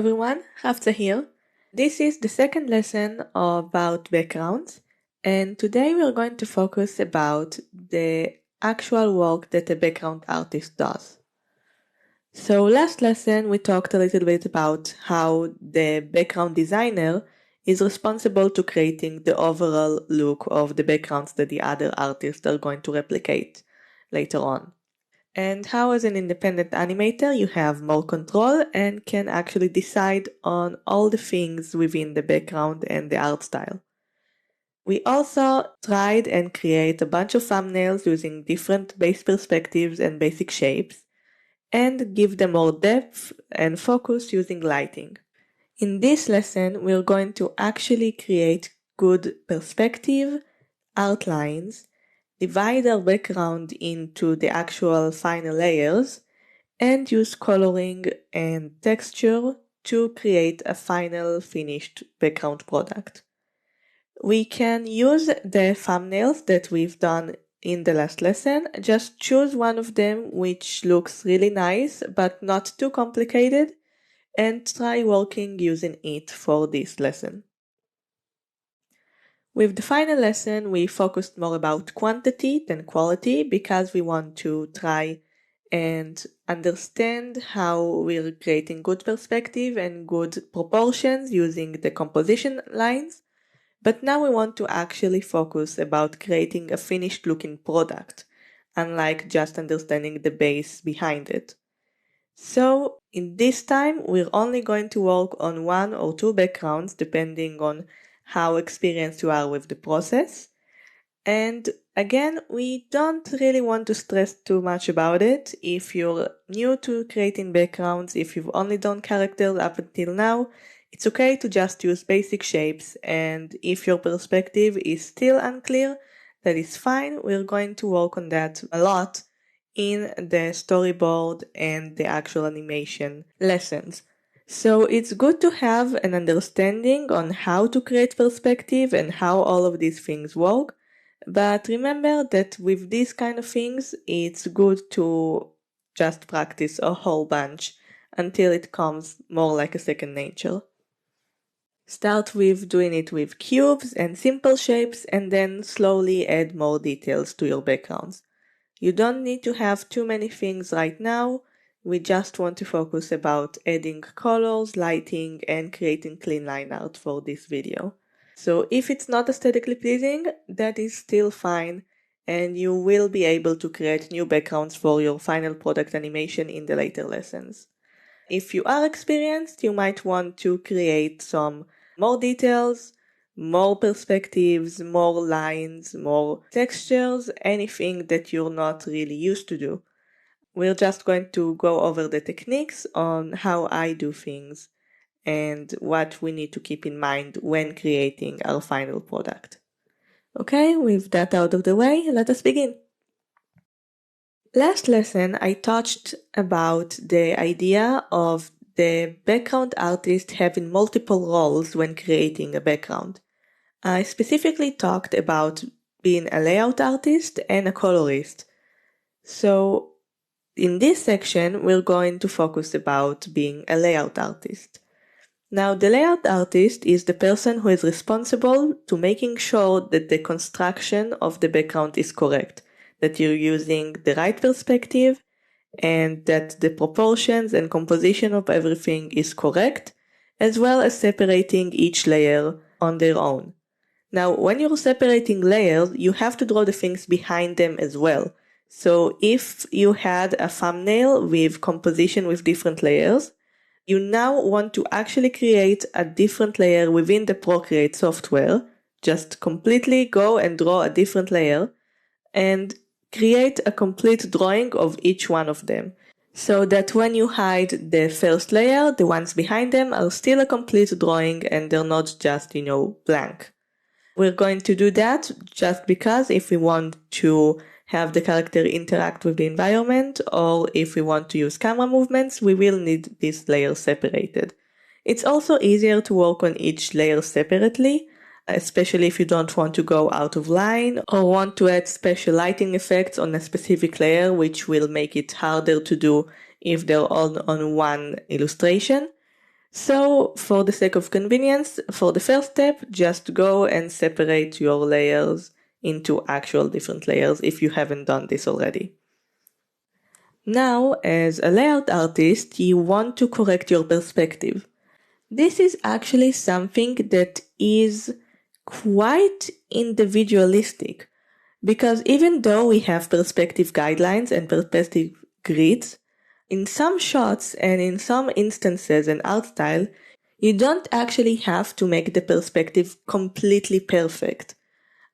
everyone, Hafsa here. This is the second lesson about backgrounds, and today we are going to focus about the actual work that a background artist does. So last lesson we talked a little bit about how the background designer is responsible to creating the overall look of the backgrounds that the other artists are going to replicate later on. And how as an independent animator you have more control and can actually decide on all the things within the background and the art style. We also tried and create a bunch of thumbnails using different base perspectives and basic shapes and give them more depth and focus using lighting. In this lesson we're going to actually create good perspective, outlines, divide our background into the actual final layers, and use coloring and texture to create a final finished background product. We can use the thumbnails that we've done in the last lesson. Just choose one of them which looks really nice but not too complicated, and try working using it for this lesson. With the final lesson, we focused more about quantity than quality because we want to try and understand how we're creating good perspective and good proportions using the composition lines. But now we want to actually focus about creating a finished looking product, unlike just understanding the base behind it. So in this time, we're only going to work on one or two backgrounds depending on how experienced you are with the process. And again, we don't really want to stress too much about it. If you're new to creating backgrounds, if you've only done characters up until now, it's okay to just use basic shapes. And if your perspective is still unclear, that is fine. We're going to work on that a lot in the storyboard and the actual animation lessons. So it's good to have an understanding on how to create perspective and how all of these things work. But remember that with these kind of things, it's good to just practice a whole bunch until it comes more like a second nature. Start with doing it with cubes and simple shapes and then slowly add more details to your backgrounds. You don't need to have too many things right now. We just want to focus about adding colors, lighting, and creating clean line art for this video. So if it's not aesthetically pleasing, that is still fine, and you will be able to create new backgrounds for your final product animation in the later lessons. If you are experienced, you might want to create some more details, more perspectives, more lines, more textures, anything that you're not really used to do. We're just going to go over the techniques on how I do things and what we need to keep in mind when creating our final product. Okay, with that out of the way, let us begin. Last lesson, I touched about the idea of the background artist having multiple roles when creating a background. I specifically talked about being a layout artist and a colorist. So in this section, we're going to focus about being a layout artist. Now, the layout artist is the person who is responsible to making sure that the construction of the background is correct, that you're using the right perspective, and that the proportions and composition of everything is correct, as well as separating each layer on their own. Now, when you're separating layers, you have to draw the things behind them as well. So if you had a thumbnail with composition with different layers, you now want to actually create a different layer within the Procreate software. Just completely go and draw a different layer and create a complete drawing of each one of them. So that when you hide the first layer, the ones behind them are still a complete drawing and they're not just, blank. We're going to do that just because if we want to have the character interact with the environment, or if we want to use camera movements, we will need this layer separated. It's also easier to work on each layer separately, especially if you don't want to go out of line or want to add special lighting effects on a specific layer, which will make it harder to do if they're all on one illustration. So, for the sake of convenience, for the first step, just go and separate your layers into actual different layers if you haven't done this already. Now, as a layout artist, you want to correct your perspective. This is actually something that is quite individualistic, because even though we have perspective guidelines and perspective grids, in some shots and in some instances and art style, you don't actually have to make the perspective completely perfect.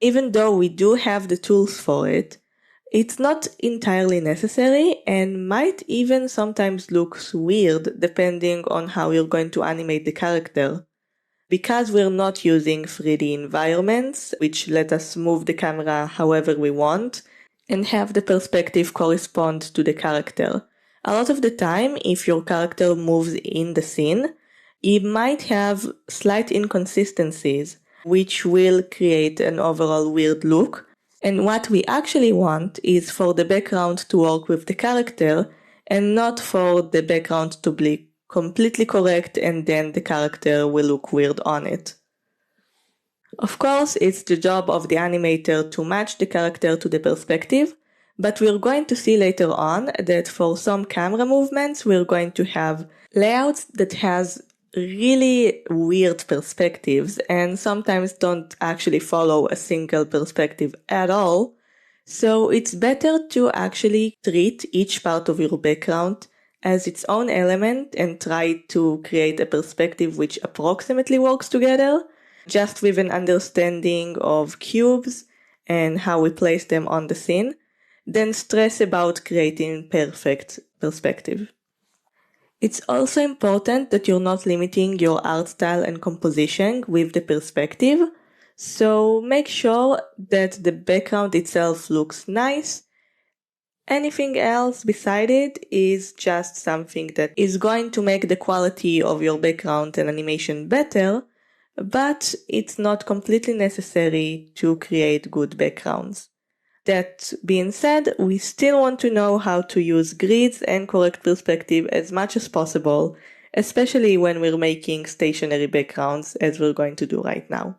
Even though we do have the tools for it, it's not entirely necessary and might even sometimes look weird depending on how you're going to animate the character. Because we're not using 3D environments, which let us move the camera however we want, and have the perspective correspond to the character. A lot of the time, if your character moves in the scene, you might have slight inconsistencies, which will create an overall weird look. And what we actually want is for the background to work with the character, and not for the background to be completely correct and then the character will look weird on it. Of course, it's the job of the animator to match the character to the perspective, but we're going to see later on that for some camera movements we're going to have layouts that has really weird perspectives and sometimes don't actually follow a single perspective at all. So it's better to actually treat each part of your background as its own element and try to create a perspective which approximately works together, just with an understanding of cubes and how we place them on the scene, then stress about creating perfect perspective. It's also important that you're not limiting your art style and composition with the perspective, so make sure that the background itself looks nice. Anything else beside it is just something that is going to make the quality of your background and animation better, but it's not completely necessary to create good backgrounds. That being said, we still want to know how to use grids and correct perspective as much as possible, especially when we're making stationary backgrounds, as we're going to do right now.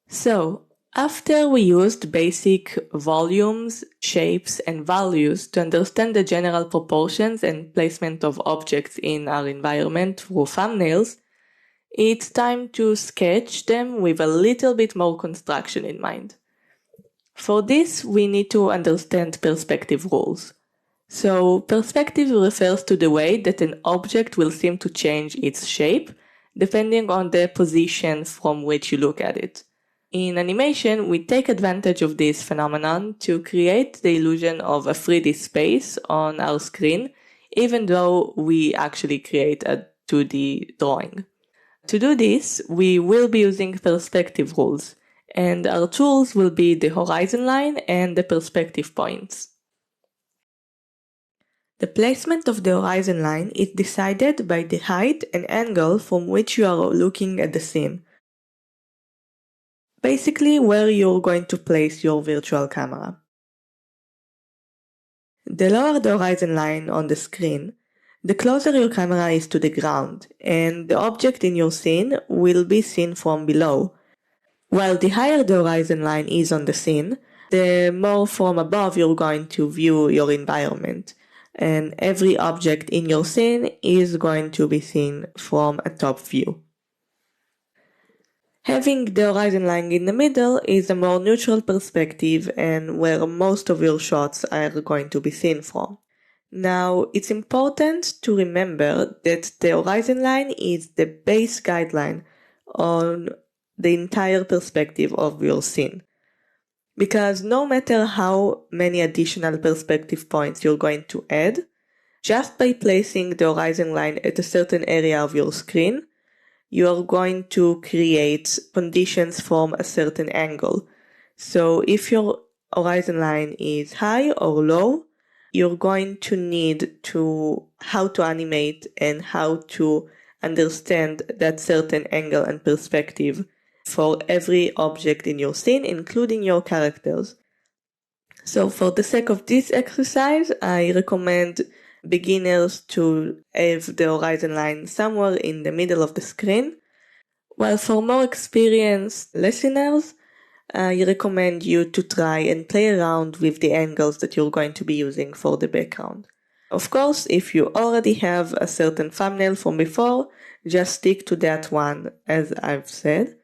So, after we used basic volumes, shapes, and values to understand the general proportions and placement of objects in our environment through thumbnails, it's time to sketch them with a little bit more construction in mind. For this, we need to understand perspective rules. So, perspective refers to the way that an object will seem to change its shape, depending on the position from which you look at it. In animation, we take advantage of this phenomenon to create the illusion of a 3D space on our screen, even though we actually create a 2D drawing. To do this, we will be using perspective rules, and our tools will be the horizon line and the perspective points. The placement of the horizon line is decided by the height and angle from which you are looking at the scene. Basically, where you're going to place your virtual camera. The lower the horizon line on the screen, the closer your camera is to the ground, and the object in your scene will be seen from below. While the higher the horizon line is on the scene, the more from above you're going to view your environment, and every object in your scene is going to be seen from a top view. Having the horizon line in the middle is a more neutral perspective and where most of your shots are going to be seen from. Now, it's important to remember that the horizon line is the base guideline on the entire perspective of your scene. Because no matter how many additional perspective points you're going to add, just by placing the horizon line at a certain area of your screen, you are going to create conditions from a certain angle. So if your horizon line is high or low, you're going to need how to animate and how to understand that certain angle and perspective for every object in your scene, including your characters. So for the sake of this exercise, I recommend beginners to have the horizon line somewhere in the middle of the screen, while for more experienced listeners, I recommend you to try and play around with the angles that you're going to be using for the background. Of course, if you already have a certain thumbnail from before, just stick to that one, as I've said.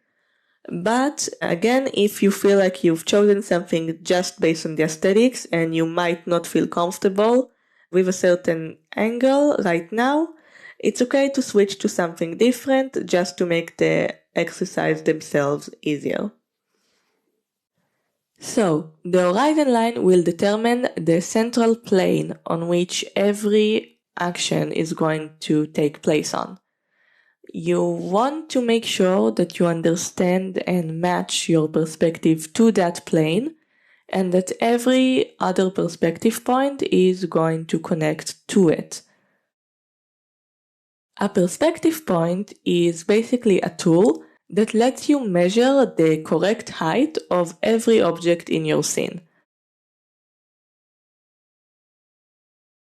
But again, if you feel like you've chosen something just based on the aesthetics and you might not feel comfortable with a certain angle right now, it's okay to switch to something different just to make the exercise themselves easier. So, the horizon line will determine the central plane on which every action is going to take place on. You want to make sure that you understand and match your perspective to that plane, and that every other perspective point is going to connect to it. A perspective point is basically a tool that lets you measure the correct height of every object in your scene.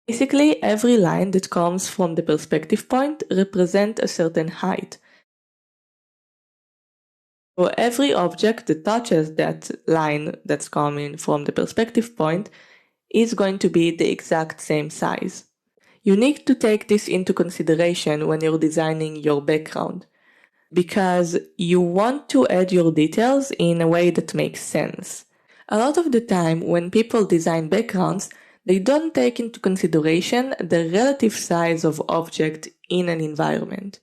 Basically, every line that comes from the perspective point represents a certain height. So every object that touches that line that's coming from the perspective point is going to be the exact same size. You need to take this into consideration when you're designing your background, because you want to add your details in a way that makes sense. A lot of the time when people design backgrounds, they don't take into consideration the relative size of object in an environment.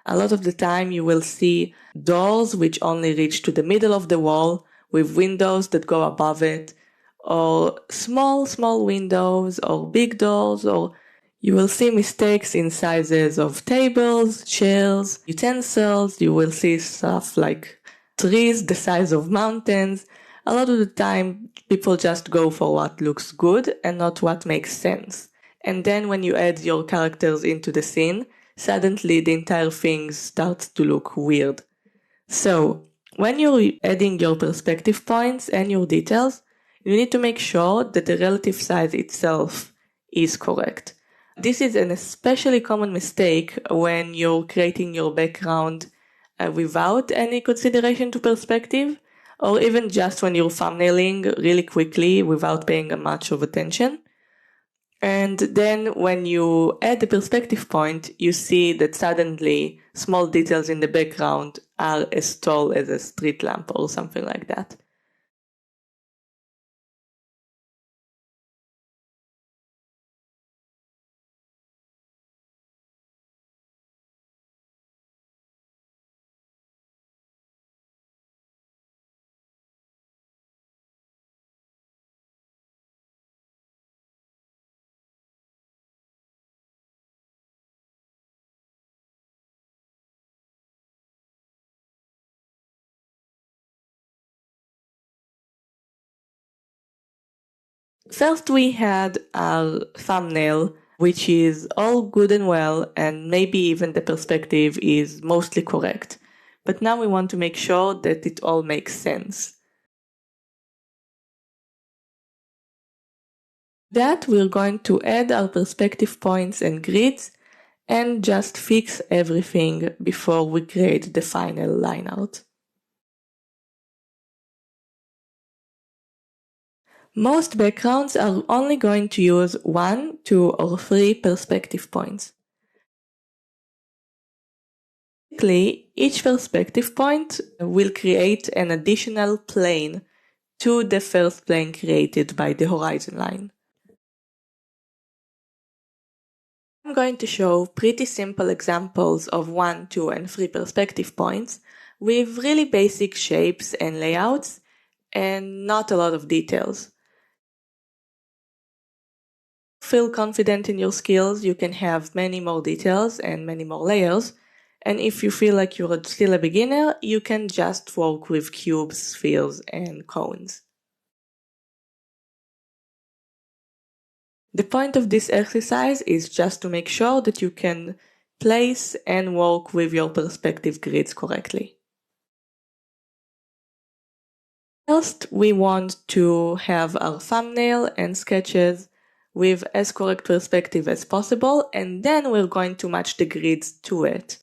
A lot of the time you will see doors which only reach to the middle of the wall with windows that go above it, or small windows or big doors, or you will see mistakes in sizes of tables, chairs, utensils. You will see stuff like trees the size of mountains. A lot of the time people just go for what looks good and not what makes sense. And then when you add your characters into the scene, suddenly the entire thing starts to look weird. So, when you're adding your perspective points and your details, you need to make sure that the relative size itself is correct. This is an especially common mistake when you're creating your background without any consideration to perspective, or even just when you're thumbnailing really quickly without paying much of attention. And then when you add the perspective point, you see that suddenly small details in the background are as tall as a street lamp or something like that. First we had our thumbnail, which is all good and well, and maybe even the perspective is mostly correct. But now we want to make sure that it all makes sense. That we're going to add our perspective points and grids and just fix everything before we create the final line out. Most backgrounds are only going to use 1, 2, or 3 perspective points. Basically, each perspective point will create an additional plane to the first plane created by the horizon line. I'm going to show pretty simple examples of 1, 2, and 3 perspective points with really basic shapes and layouts and not a lot of details. Feel confident in your skills, you can have many more details and many more layers. And if you feel like you're still a beginner, you can just work with cubes, spheres, and cones. The point of this exercise is just to make sure that you can place and work with your perspective grids correctly. First, we want to have our thumbnail and sketches with as correct perspective as possible, and then we're going to match the grids to it.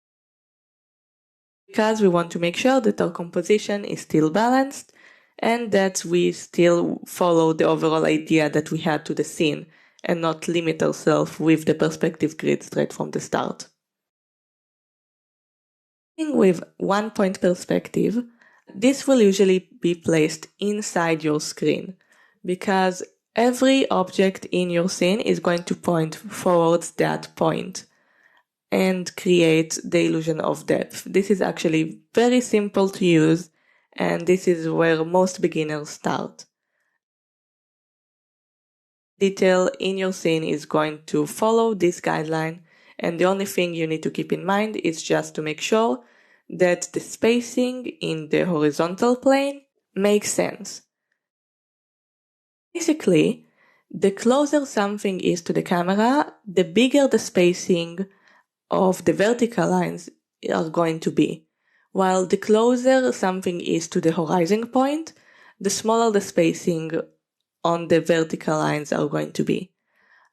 Because we want to make sure that our composition is still balanced and that we still follow the overall idea that we had to the scene and not limit ourselves with the perspective grid straight from the start. With 1-point perspective, this will usually be placed inside your screen because every object in your scene is going to point towards that point and create the illusion of depth. This is actually very simple to use, and this is where most beginners start. Detail in your scene is going to follow this guideline, and the only thing you need to keep in mind is just to make sure that the spacing in the horizontal plane makes sense. Basically, the closer something is to the camera, the bigger the spacing of the vertical lines are going to be, while the closer something is to the horizon point, the smaller the spacing on the vertical lines are going to be.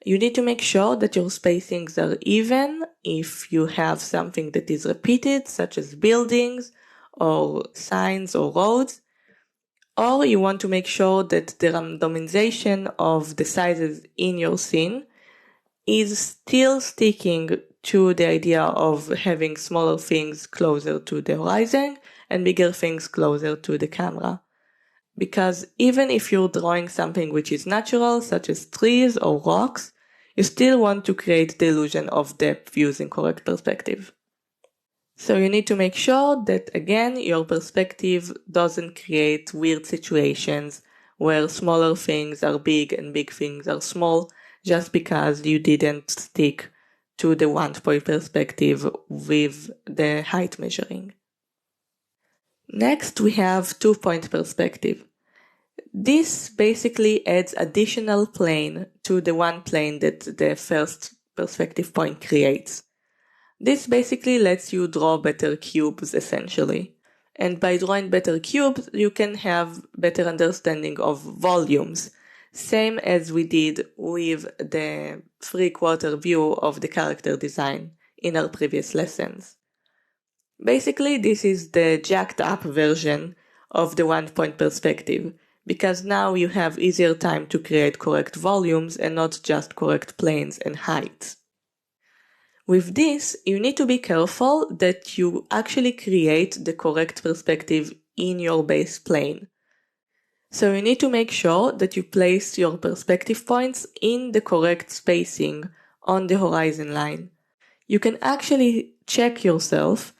You need to make sure that your spacings are even if you have something that is repeated, such as buildings or signs or roads, or you want to make sure that the randomization of the sizes in your scene is still sticking to the idea of having smaller things closer to the horizon and bigger things closer to the camera. Because even if you're drawing something which is natural, such as trees or rocks, you still want to create the illusion of depth using correct perspective. So you need to make sure that, again, your perspective doesn't create weird situations where smaller things are big and big things are small, just because you didn't stick to the 1-point perspective with the height measuring. Next, we have 2-point perspective. This basically adds additional plane to the one plane that the first perspective point creates. This basically lets you draw better cubes, essentially. And by drawing better cubes, you can have better understanding of volumes, same as we did with the 3/4 view of the character design in our previous lessons. Basically, this is the jacked up version of the 1-point perspective, because now you have easier time to create correct volumes and not just correct planes and heights. With this, you need to be careful that you actually create the correct perspective in your base plane. So you need to make sure that you place your perspective points in the correct spacing on the horizon line. You can actually check yourself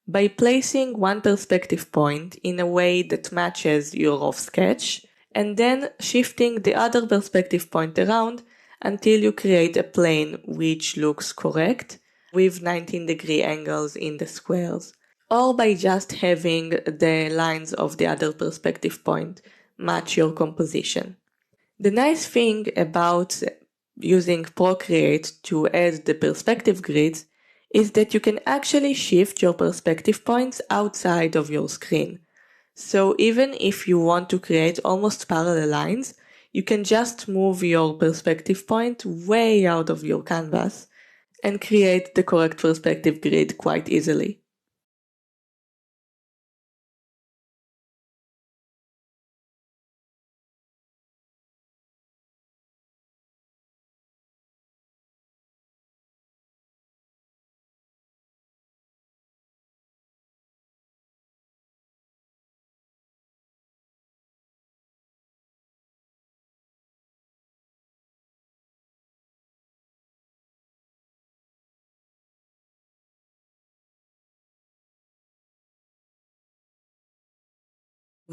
by placing one perspective point in a way that matches your rough sketch, and then shifting the other perspective point around until you create a plane which looks correct with 19-degree angles in the squares, or by just having the lines of the other perspective point match your composition. The nice thing about using Procreate to add the perspective grids is that you can actually shift your perspective points outside of your screen. So even if you want to create almost parallel lines, you can just move your perspective point way out of your canvas and create the correct perspective grid quite easily.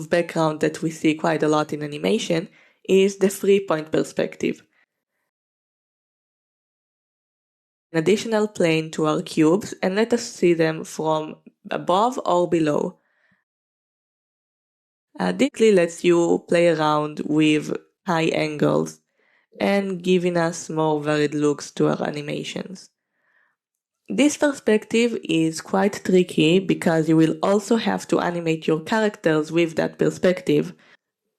Background that we see quite a lot in animation is the 3-point perspective. An additional plane to our cubes, and let us see them from above or below. This lets you play around with high angles and giving us more varied looks to our animations. This perspective is quite tricky because you will also have to animate your characters with that perspective,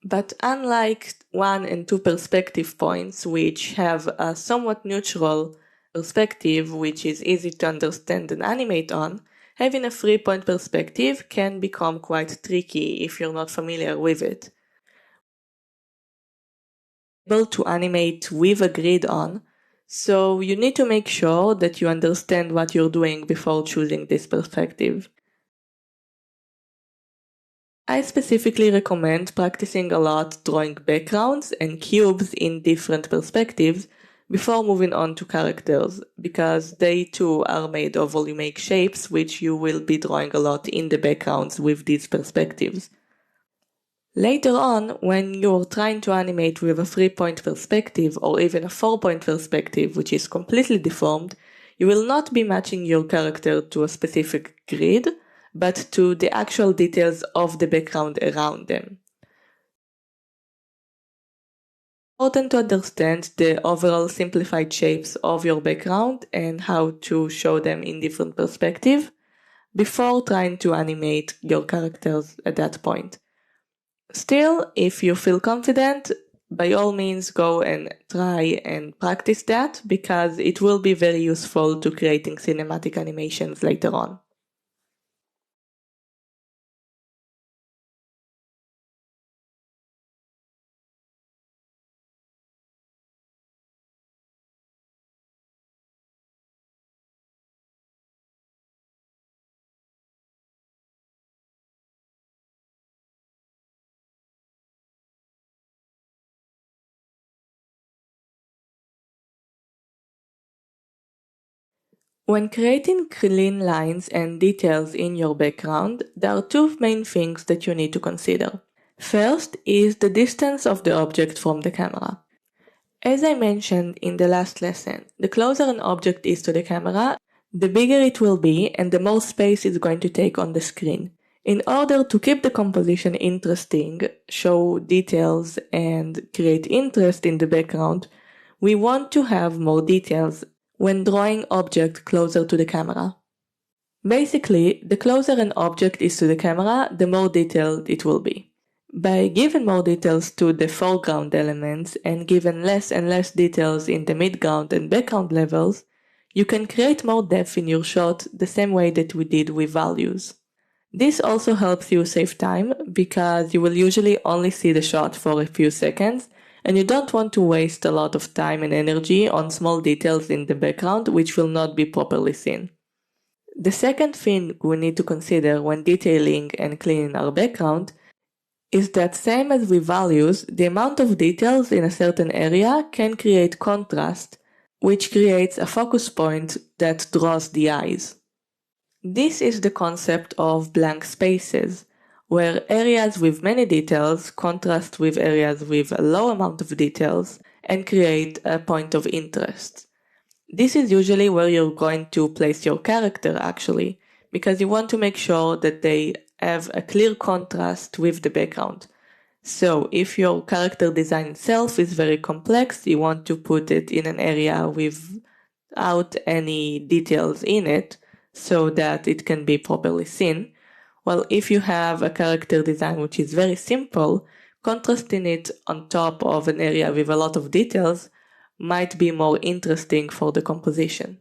But unlike 1 and 2 perspective points, which have a somewhat neutral perspective which is easy to understand and animate on, having a 3-point perspective can become quite tricky if you're not familiar with it. Able to animate with a grid on, so you need to make sure that you understand what you're doing before choosing this perspective. I specifically recommend practicing a lot drawing backgrounds and cubes in different perspectives before moving on to characters, because they too are made of volumic shapes which you will be drawing a lot in the backgrounds with these perspectives. Later on, when you're trying to animate with a 3-point perspective or even a 4-point perspective which is completely deformed, you will not be matching your character to a specific grid, but to the actual details of the background around them. It's important to understand the overall simplified shapes of your background and how to show them in different perspectives before trying to animate your characters at that point. Still, if you feel confident, by all means go and try and practice that, because it will be very useful to creating cinematic animations later on. When creating clean lines and details in your background, there are two main things that you need to consider. First is the distance of the object from the camera. As I mentioned in the last lesson, the closer an object is to the camera, the bigger it will be and the more space it's going to take on the screen. In order to keep the composition interesting, show details, and create interest in the background, we want to have more details when drawing object closer to the camera. Basically, the closer an object is to the camera, the more detailed it will be. By giving more details to the foreground elements and giving less and less details in the midground and background levels, you can create more depth in your shot the same way that we did with values. This also helps you save time, because you will usually only see the shot for a few seconds, and you don't want to waste a lot of time and energy on small details in the background which will not be properly seen. The second thing we need to consider when detailing and cleaning our background is that, same as with values, the amount of details in a certain area can create contrast, which creates a focus point that draws the eyes. This is the concept of blank spaces, where areas with many details contrast with areas with a low amount of details and create a point of interest. This is usually where you're going to place your character actually, because you want to make sure that they have a clear contrast with the background. So if your character design itself is very complex, you want to put it in an area without any details in it, so that it can be properly seen. While if you have a character design which is very simple, contrasting it on top of an area with a lot of details might be more interesting for the composition.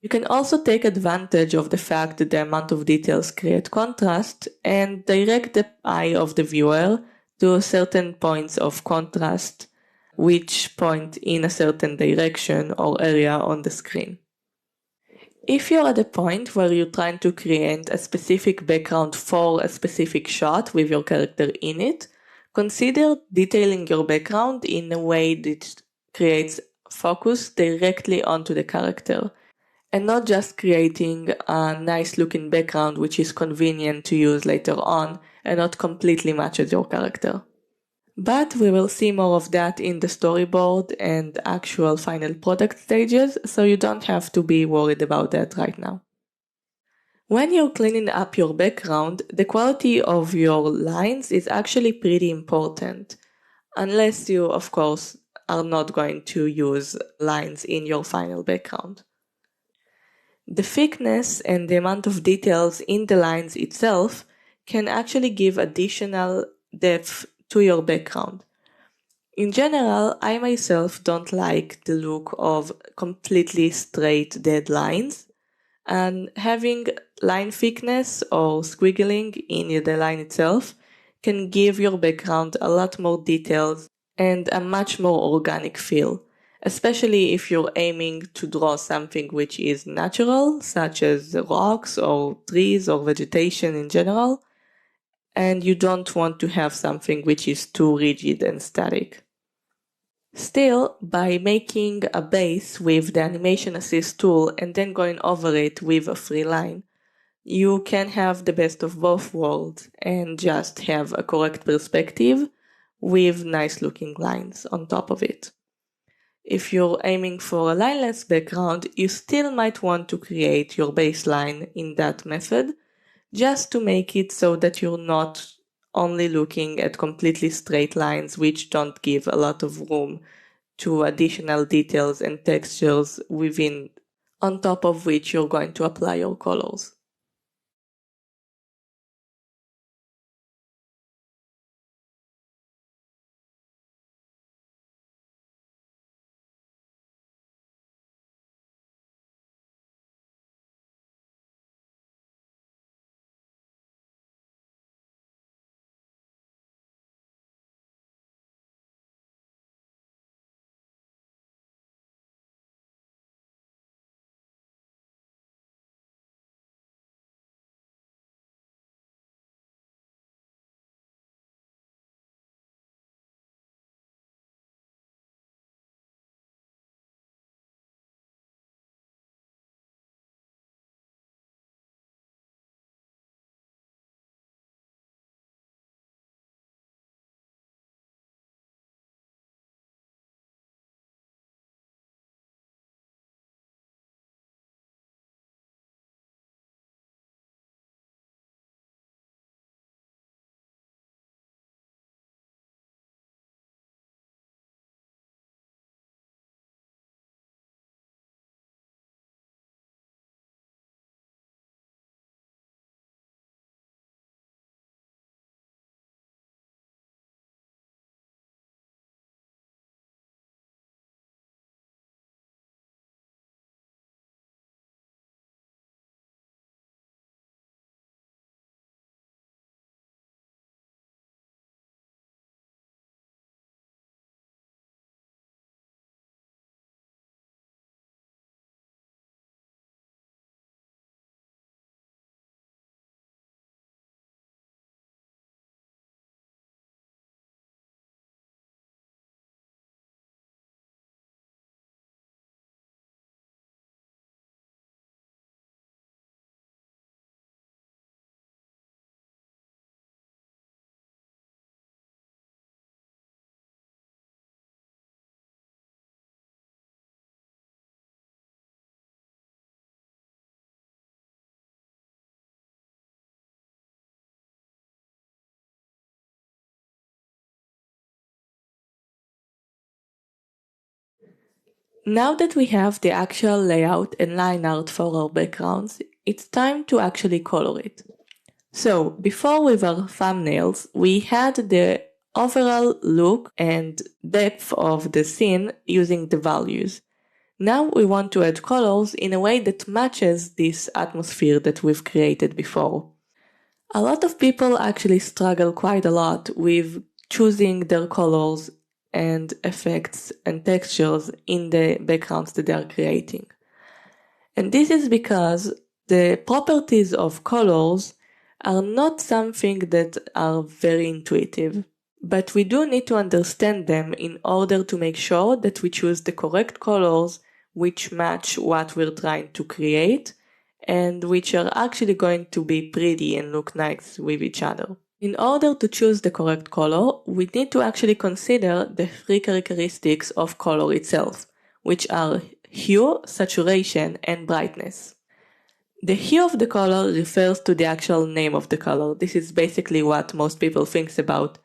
You can also take advantage of the fact that the amount of details create contrast and direct the eye of the viewer to certain points of contrast which point in a certain direction or area on the screen. If you're at a point where you're trying to create a specific background for a specific shot with your character in it, consider detailing your background in a way that creates focus directly onto the character, and not just creating a nice looking background which is convenient to use later on and not completely matches your character. But we will see more of that in the storyboard and actual final product stages, so you don't have to be worried about that right now. When you're cleaning up your background, the quality of your lines is actually pretty important, unless you, of course, are not going to use lines in your final background. The thickness and the amount of details in the lines itself can actually give additional depth to your background. In general, I myself don't like the look of completely straight dead lines, and having line thickness or squiggling in the line itself can give your background a lot more details and a much more organic feel, especially if you're aiming to draw something which is natural, such as rocks or trees or vegetation in general, and you don't want to have something which is too rigid and static. Still, by making a base with the Animation Assist tool and then going over it with a free line, you can have the best of both worlds and just have a correct perspective with nice looking lines on top of it. If you're aiming for a lineless background, you still might want to create your baseline in that method, just to make it so that you're not only looking at completely straight lines which don't give a lot of room to additional details and textures within, on top of which you're going to apply your colors. Now that we have the actual layout and line art for our backgrounds, it's time to actually color it. So, before with our thumbnails, we had the overall look and depth of the scene using the values. Now we want to add colors in a way that matches this atmosphere that we've created before. A lot of people actually struggle quite a lot with choosing their colors and effects and textures in the backgrounds that they are creating. And this is because the properties of colors are not something that are very intuitive, but we do need to understand them in order to make sure that we choose the correct colors which match what we're trying to create and which are actually going to be pretty and look nice with each other. In order to choose the correct color, we need to actually consider the three characteristics of color itself, which are hue, saturation, and brightness. The hue of the color refers to the actual name of the color. This is basically what most people think about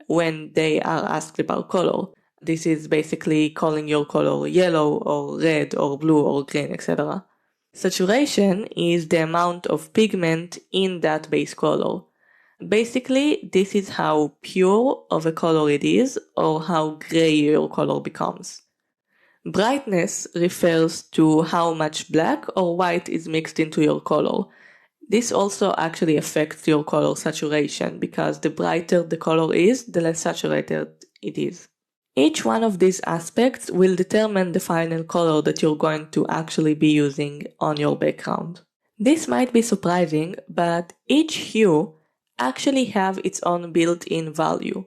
when they are asked about color. This is basically calling your color yellow or red or blue or green, etc. Saturation is the amount of pigment in that base color. Basically, this is how pure of a color it is, or how gray your color becomes. Brightness refers to how much black or white is mixed into your color. This also actually affects your color saturation, because the brighter the color is, the less saturated it is. Each one of these aspects will determine the final color that you're going to actually be using on your background. This might be surprising, but each hue actually have its own built-in value.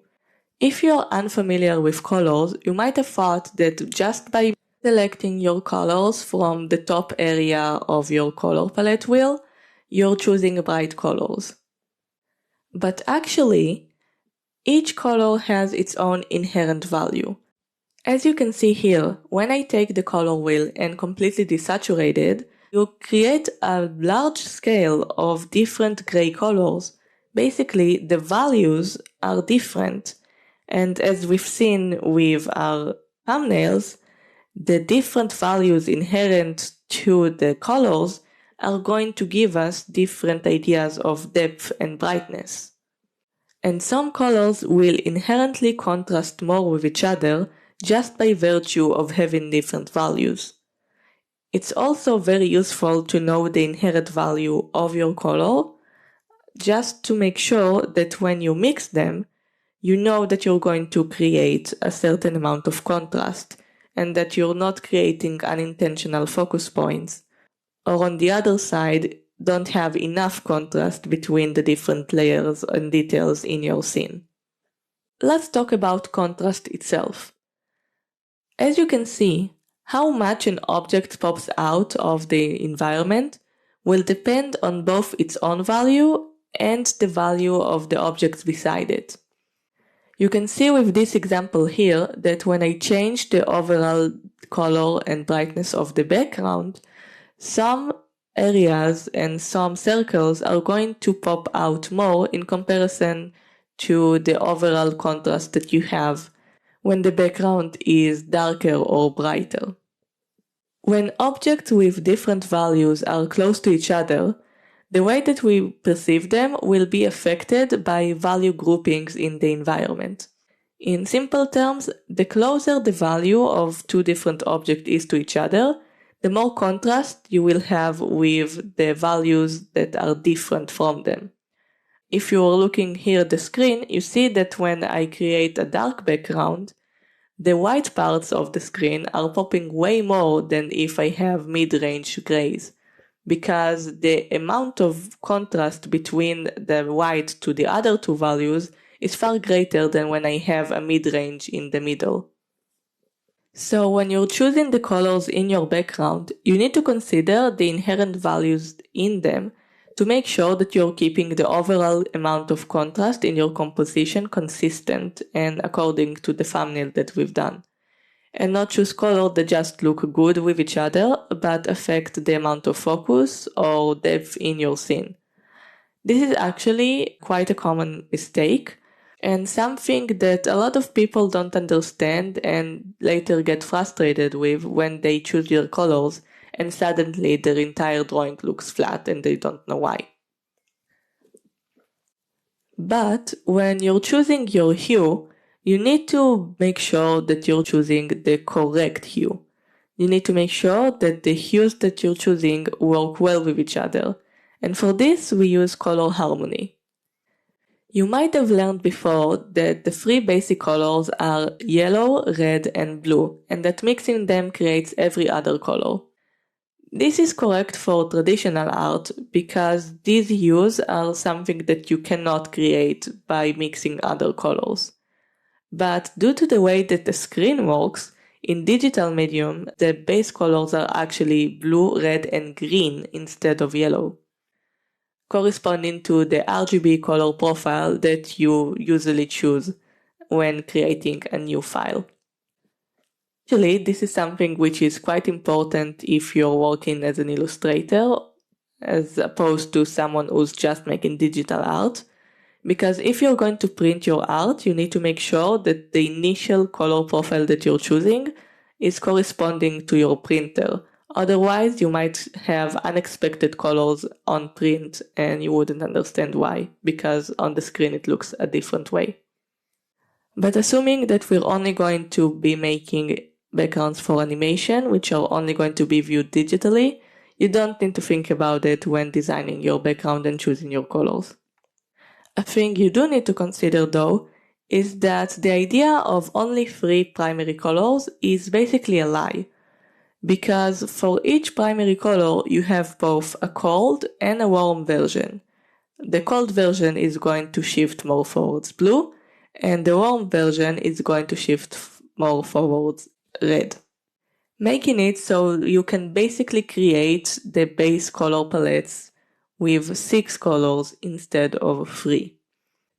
If you're unfamiliar with colors, you might have thought that just by selecting your colors from the top area of your color palette wheel, you're choosing bright colors. But actually, each color has its own inherent value. As you can see here, when I take the color wheel and completely desaturate it, you create a large scale of different gray colors. Basically, the values are different. And as we've seen with our thumbnails, the different values inherent to the colors are going to give us different ideas of depth and brightness. And some colors will inherently contrast more with each other just by virtue of having different values. It's also very useful to know the inherent value of your color, just to make sure that when you mix them, you know that you're going to create a certain amount of contrast, and that you're not creating unintentional focus points, or on the other side, don't have enough contrast between the different layers and details in your scene. Let's talk about contrast itself. As you can see, how much an object pops out of the environment will depend on both its own value and the value of the objects beside it. You can see with this example here that when I change the overall color and brightness of the background, some areas and some circles are going to pop out more in comparison to the overall contrast that you have when the background is darker or brighter. When objects with different values are close to each other, the way that we perceive them will be affected by value groupings in the environment. In simple terms, the closer the value of two different objects is to each other, the more contrast you will have with the values that are different from them. If you are looking here at the screen, you see that when I create a dark background, the white parts of the screen are popping way more than if I have mid-range grays, because the amount of contrast between the white to the other two values is far greater than when I have a mid-range in the middle. So when you're choosing the colors in your background, you need to consider the inherent values in them to make sure that you're keeping the overall amount of contrast in your composition consistent and according to the thumbnail that we've done. And not choose colors that just look good with each other, but affect the amount of focus or depth in your scene. This is actually quite a common mistake, and something that a lot of people don't understand and later get frustrated with when they choose their colors and suddenly their entire drawing looks flat and they don't know why. But when you're choosing your hue, you need to make sure that you're choosing the correct hue. You need to make sure that the hues that you're choosing work well with each other. And for this, we use color harmony. You might have learned before that the three basic colors are yellow, red, and blue, and that mixing them creates every other color. This is correct for traditional art because these hues are something that you cannot create by mixing other colors. But due to the way that the screen works, in digital medium, the base colors are actually blue, red, and green instead of yellow, corresponding to the RGB color profile that you usually choose when creating a new file. Actually, this is something which is quite important if you're working as an illustrator, as opposed to someone who's just making digital art. Because if you're going to print your art, you need to make sure that the initial color profile that you're choosing is corresponding to your printer, Otherwise, you might have unexpected colors on print and you wouldn't understand why, because on the screen it looks a different way. But assuming that we're only going to be making backgrounds for animation, which are only going to be viewed digitally, you don't need to think about it when designing your background and choosing your colors. A thing you do need to consider though is that the idea of only 3 primary colors is basically a lie, because for each primary color you have both a cold and a warm version. The cold version is going to shift more towards blue, and the warm version is going to shift more towards red, making it so you can basically create the base color palettes with 6 colors instead of 3.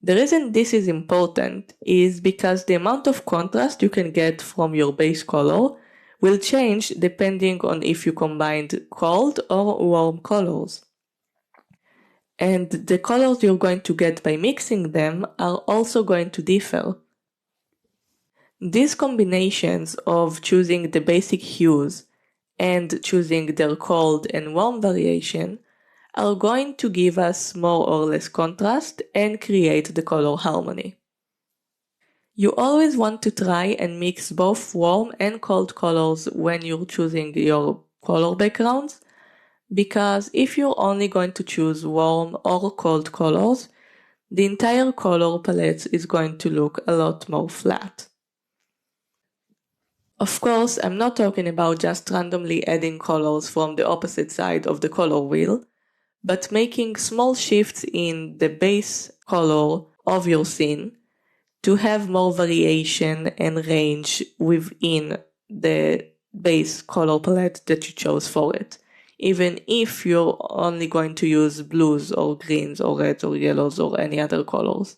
The reason this is important is because the amount of contrast you can get from your base color will change depending on if you combined cold or warm colors. And the colors you're going to get by mixing them are also going to differ. These combinations of choosing the basic hues and choosing their cold and warm variation are going to give us more or less contrast and create the color harmony. You always want to try and mix both warm and cold colors when you're choosing your color backgrounds, because if you're only going to choose warm or cold colors, the entire color palette is going to look a lot more flat. Of course, I'm not talking about just randomly adding colors from the opposite side of the color wheel, but making small shifts in the base color of your scene to have more variation and range within the base color palette that you chose for it, even if you're only going to use blues or greens or reds or yellows or any other colors.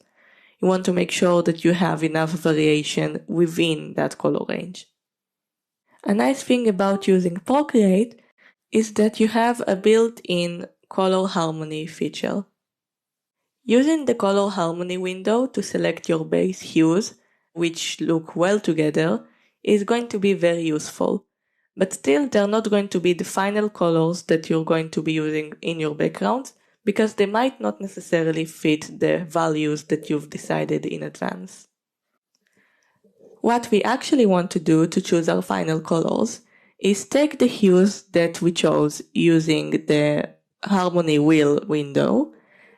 You want to make sure that you have enough variation within that color range. A nice thing about using Procreate is that you have a built-in color harmony feature. Using the color harmony window to select your base hues, which look well together, is going to be very useful. But still, they're not going to be the final colors that you're going to be using in your background, because they might not necessarily fit the values that you've decided in advance. What we actually want to do to choose our final colors is take the hues that we chose using the harmony wheel window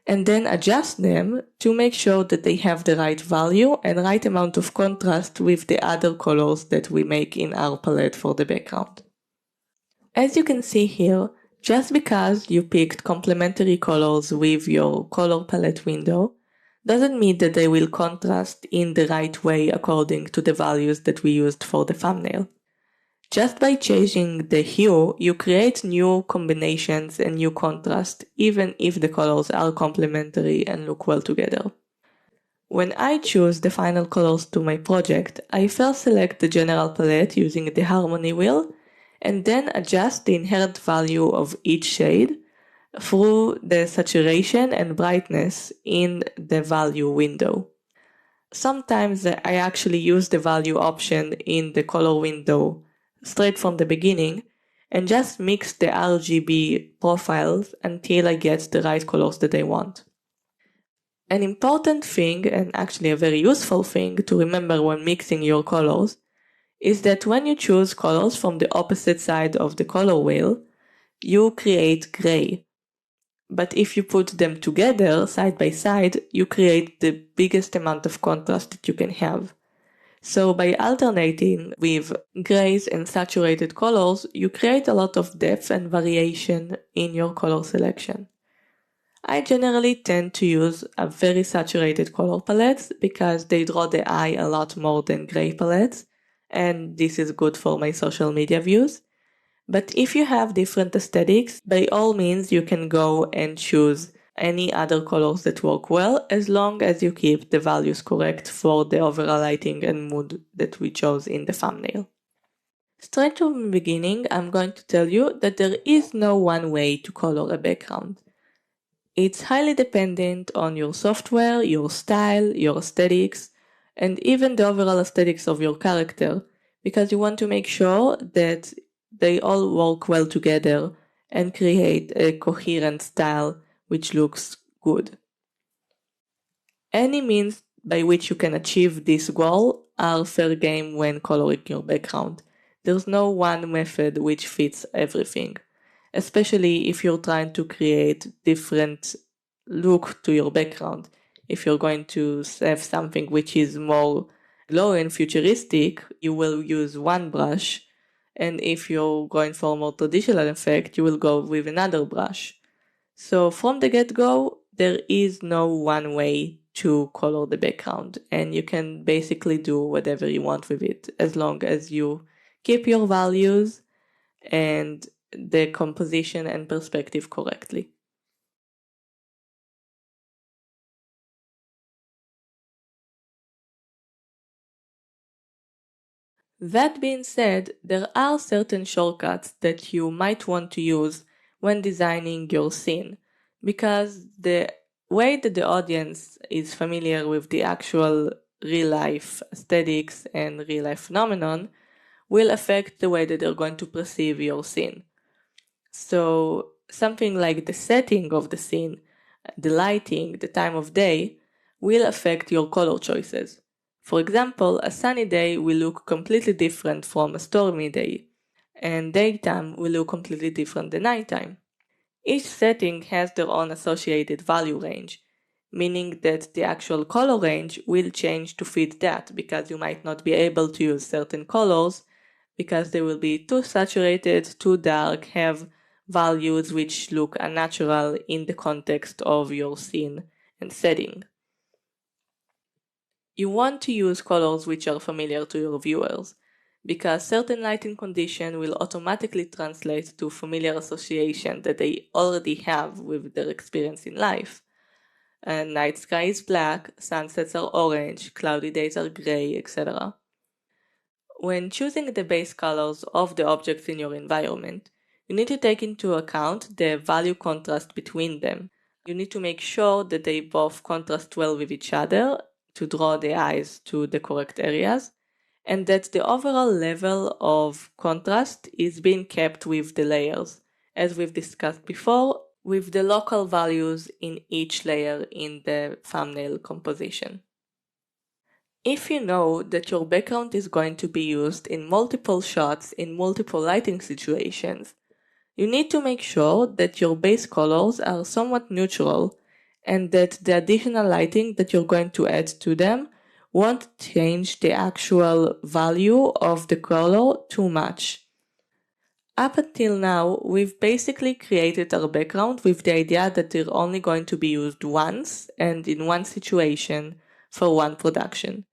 and then adjust them to make sure that they have the right value and right amount of contrast with the other colors that we make in our palette for the background. As you can see here, just because you picked complementary colors with your color palette window doesn't mean that they will contrast in the right way according to the values that we used for the thumbnail. Just by changing the hue, you create new combinations and new contrast, even if the colors are complementary and look well together. When I choose the final colors to my project, I first select the general palette using the harmony wheel, and then adjust the inherent value of each shade through the saturation and brightness in the value window. Sometimes I actually use the value option in the color window straight from the beginning and just mix the RGB profiles until I get the right colors that I want. An important thing, and actually a very useful thing to remember when mixing your colors, is that when you choose colors from the opposite side of the color wheel, you create gray. But if you put them together side by side, you create the biggest amount of contrast that you can have. So by alternating with grays and saturated colors, you create a lot of depth and variation in your color selection. I generally tend to use a very saturated color palettes because they draw the eye a lot more than gray palettes, and this is good for my social media views. But if you have different aesthetics, by all means you can go and choose any other colors that work well, as long as you keep the values correct for the overall lighting and mood that we chose in the thumbnail. Straight from the beginning, I'm going to tell you that there is no one way to color a background. It's highly dependent on your software, your style, your aesthetics, and even the overall aesthetics of your character, because you want to make sure that they all work well together and create a coherent style which looks good. Any means by which you can achieve this goal are fair game when coloring your background. There's no one method which fits everything, especially if you're trying to create different look to your background. If you're going to have something which is more glow and futuristic, you will use one brush, and if you're going for a more traditional effect, you will go with another brush. So from the get-go, there is no one way to color the background, and you can basically do whatever you want with it as long as you keep your values and the composition and perspective correctly. That being said, there are certain shortcuts that you might want to use when designing your scene, because the way that the audience is familiar with the actual real life aesthetics and real life phenomenon will affect the way that they're going to perceive your scene. So something like the setting of the scene, the lighting, the time of day will affect your color choices. For example, a sunny day will look completely different from a stormy day, and daytime will look completely different than nighttime. Each setting has their own associated value range, meaning that the actual color range will change to fit that, because you might not be able to use certain colors because they will be too saturated, too dark, have values which look unnatural in the context of your scene and setting. You want to use colors which are familiar to your viewers, because certain lighting condition will automatically translate to familiar association that they already have with their experience in life. Night sky is black, sunsets are orange, cloudy days are gray, etc. When choosing the base colors of the objects in your environment, you need to take into account the value contrast between them. You need to make sure that they both contrast well with each other to draw the eyes to the correct areas, and that the overall level of contrast is being kept with the layers, as we've discussed before, with the local values in each layer in the thumbnail composition. If you know that your background is going to be used in multiple shots in multiple lighting situations, you need to make sure that your base colors are somewhat neutral and that the additional lighting that you're going to add to them won't change the actual value of the color too much. Up until now, we've basically created our background with the idea that they're only going to be used once and in one situation for one production.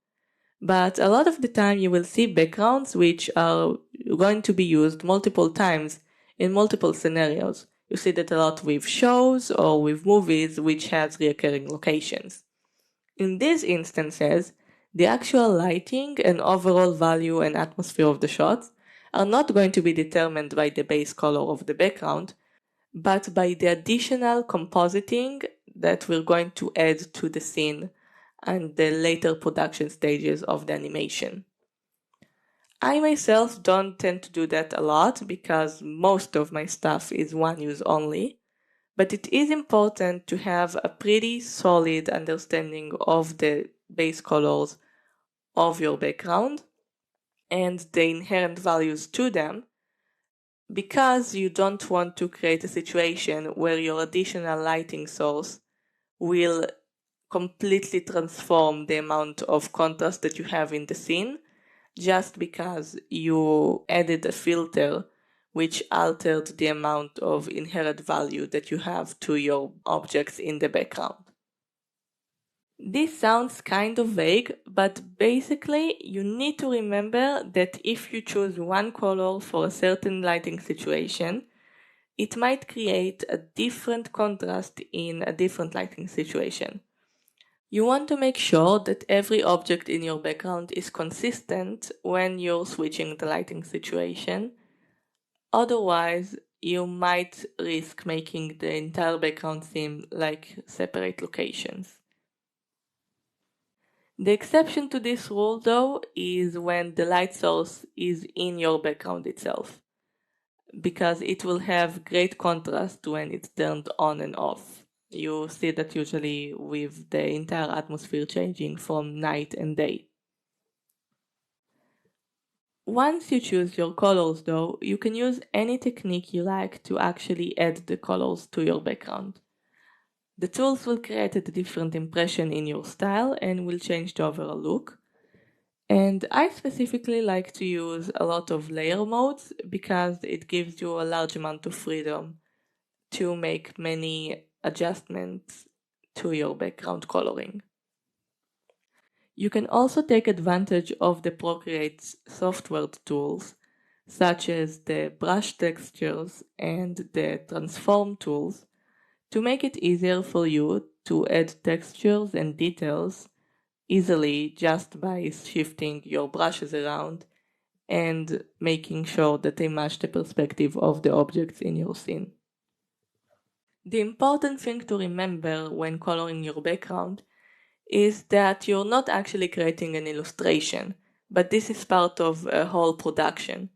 But a lot of the time you will see backgrounds which are going to be used multiple times in multiple scenarios. You see that a lot with shows or with movies which has recurring locations. In these instances, the actual lighting and overall value and atmosphere of the shots are not going to be determined by the base color of the background, but by the additional compositing that we're going to add to the scene and the later production stages of the animation. I myself don't tend to do that a lot because most of my stuff is one use only, but it is important to have a pretty solid understanding of the base colors of your background and the inherent values to them, because you don't want to create a situation where your additional lighting source will completely transform the amount of contrast that you have in the scene just because you added a filter which altered the amount of inherent value that you have to your objects in the background. This sounds kind of vague, but basically you need to remember that if you choose one color for a certain lighting situation, it might create a different contrast in a different lighting situation. You want to make sure that every object in your background is consistent when you're switching the lighting situation. Otherwise, you might risk making the entire background seem like separate locations. The exception to this rule, though, is when the light source is in your background itself. because it will have great contrast when it's turned on and off. You see that usually with the entire atmosphere changing from night and day. Once you choose your colors though, you can use any technique you like to actually add the colors to your background. The tools will create a different impression in your style and will change the overall look. And I specifically like to use a lot of layer modes because it gives you a large amount of freedom to make many adjustments to your background coloring. You can also take advantage of the Procreate software tools, such as the brush textures and the transform tools, to make it easier for you to add textures and details easily just by shifting your brushes around and making sure that they match the perspective of the objects in your scene. The important thing to remember when coloring your background is that you're not actually creating an illustration, but this is part of a whole production.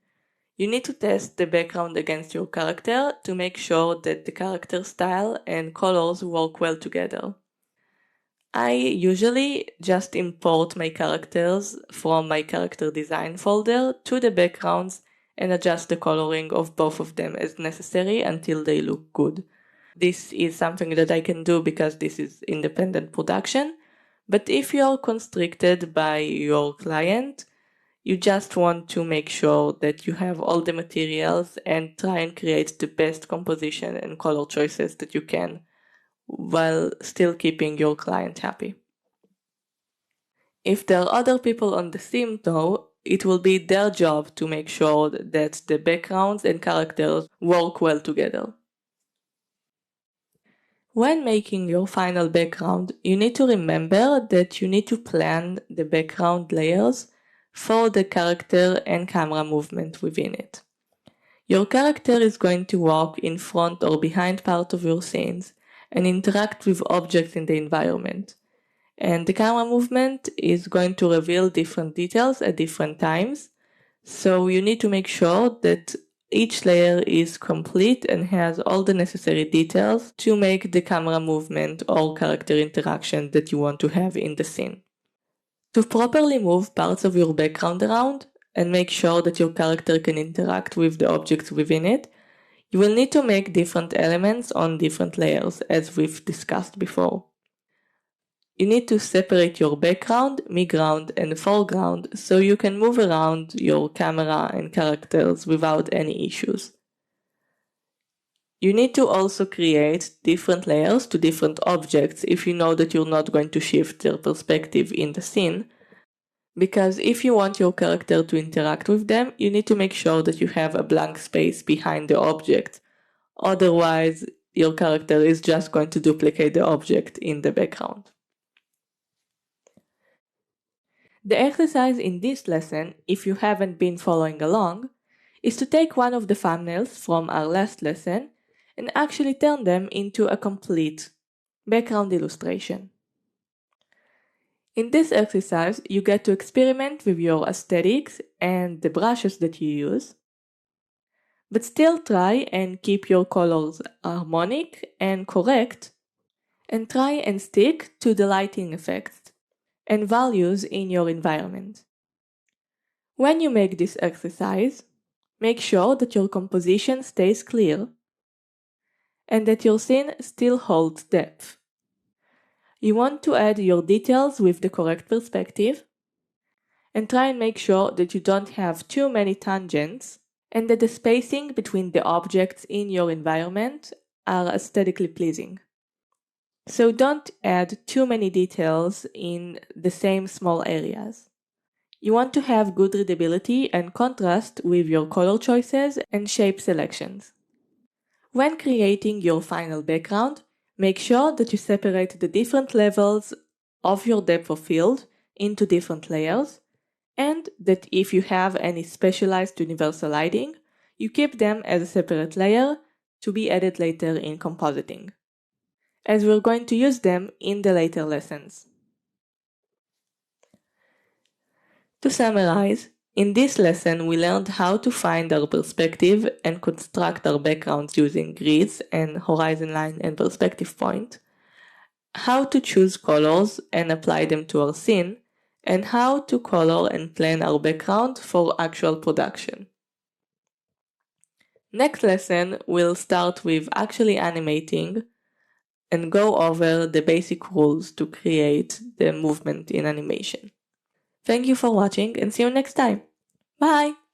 You need to test the background against your character to make sure that the character style and colors work well together. I usually just import my characters from my character design folder to the backgrounds and adjust the coloring of both of them as necessary until they look good. This is something that I can do because this is independent production, but if you are constricted by your client, you just want to make sure that you have all the materials and try and create the best composition and color choices that you can, while still keeping your client happy. If there are other people on the team though, it will be their job to make sure that the backgrounds and characters work well together. When making your final background, you need to remember that you need to plan the background layers for the character and camera movement within it. Your character is going to walk in front or behind part of your scenes and interact with objects in the environment. And the camera movement is going to reveal different details at different times. So you need to make sure that each layer is complete and has all the necessary details to make the camera movement or character interaction that you want to have in the scene. To properly move parts of your background around and make sure that your character can interact with the objects within it, you will need to make different elements on different layers, as we've discussed before. You need to separate your background, midground, and foreground so you can move around your camera and characters without any issues. You need to also create different layers to different objects if you know that you're not going to shift their perspective in the scene, because if you want your character to interact with them, you need to make sure that you have a blank space behind the object. Otherwise, your character is just going to duplicate the object in the background. The exercise in this lesson, if you haven't been following along, is to take one of the thumbnails from our last lesson and actually turn them into a complete background illustration. In this exercise, you get to experiment with your aesthetics and the brushes that you use, but still try and keep your colors harmonic and correct, and try and stick to the lighting effects and values in your environment. When you make this exercise, make sure that your composition stays clear and that your scene still holds depth. You want to add your details with the correct perspective and try and make sure that you don't have too many tangents and that the spacing between the objects in your environment are aesthetically pleasing. So don't add too many details in the same small areas. You want to have good readability and contrast with your color choices and shape selections. When creating your final background, make sure that you separate the different levels of your depth of field into different layers, and that if you have any specialized universal lighting, you keep them as a separate layer to be added later in compositing, as we're going to use them in the later lessons. To summarize, In this lesson, we learned how to find our perspective and construct our backgrounds using grids and horizon line and perspective point, how to choose colors and apply them to our scene, and how to color and plan our background for actual production. Next lesson, we'll start with actually animating and go over the basic rules to create the movement in animation. Thank you for watching and see you next time. Bye!